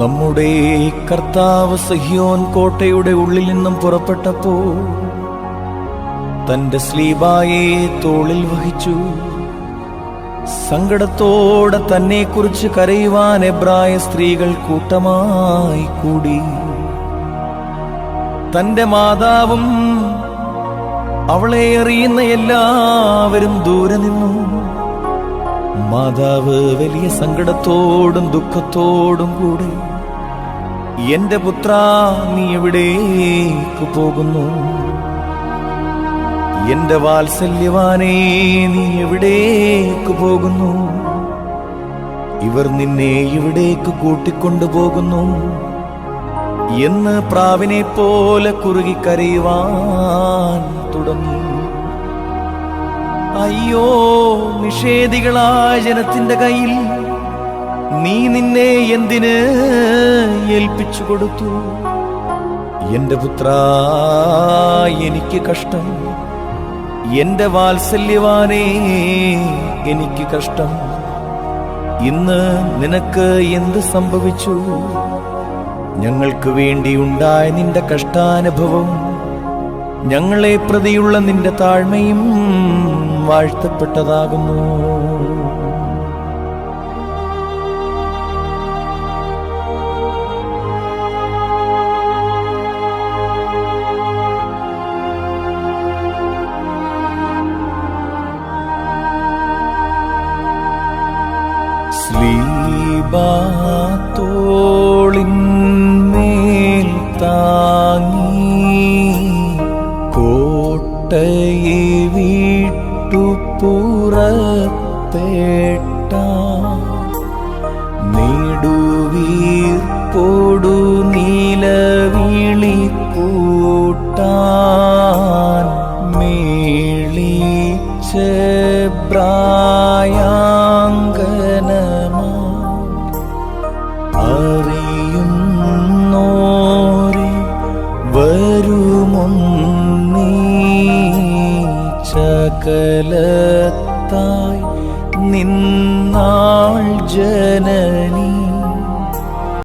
നമ്മുടെ കർത്താവ് സിഹ്യോൻ കോട്ടയുടെ ഉള്ളിൽ നിന്നും പുറപ്പെട്ടപ്പോൾ തന്റെ സ്ലീബായെ തോളിൽ വഹിച്ചു. സങ്കടത്തോടെ തന്നെക്കുറിച്ച് കരയുവാൻ എബ്രായ സ്ത്രീകൾ കൂട്ടമായി കൂടി. തന്റെ മാതാവും അവളെ അറിയുന്ന എല്ലാവരും ദൂരെ നിന്നു. മാതാവ് വലിയ സങ്കടത്തോടും ദുഃഖത്തോടും കൂടെ, എന്റെ പുത്രാ, നീ എവിടേക്ക് പോകുന്നു? എന്റെ വാത്സല്യവാനേ, നീ എവിടേക്ക് പോകുന്നു? ഇവർ നിന്നെ ഇവിടേക്ക് കൂട്ടിക്കൊണ്ടുപോകുന്നു എന്ന് പ്രാവിനെ പോലെ കുറുകി കരയുവാൻ തുടങ്ങി. അയ്യോ, നിഷേധികളായ ജനത്തിന്റെ കയ്യിൽ നീ നിന്നെ എന്തിന് ഏൽപ്പിച്ചു കൊടുത്തു? എന്റെ പുത്രാ, എനിക്ക് കഷ്ടം. എന്റെ വാത്സല്യവാനേ, എനിക്ക് കഷ്ടം. ഇന്ന് നിനക്ക് എന്ത് സംഭവിച്ചു? ഞങ്ങൾക്ക് വേണ്ടിയുണ്ടായ നിന്റെ കഷ്ടാനുഭവം, ഞങ്ങളെ പ്രതിയുള്ള നിന്റെ താഴ്മയും വാഴ്ത്തപ്പെട്ടതാകുന്നു. സ്ലീബാത്തോളിന്മേൽ താങ്ങി കോട്ടയെ വിട്ടു പുറപ്പെട്ട നെടുവീർപ്പോടു നിലവിളി കൂട്ടാൻ മേളിച്ചെബ്രായാങ്കനമാ അറിയുന്നോരെ വരുമൊന്നീ ചകലത്തായി നിന്നാൾ ജനനി.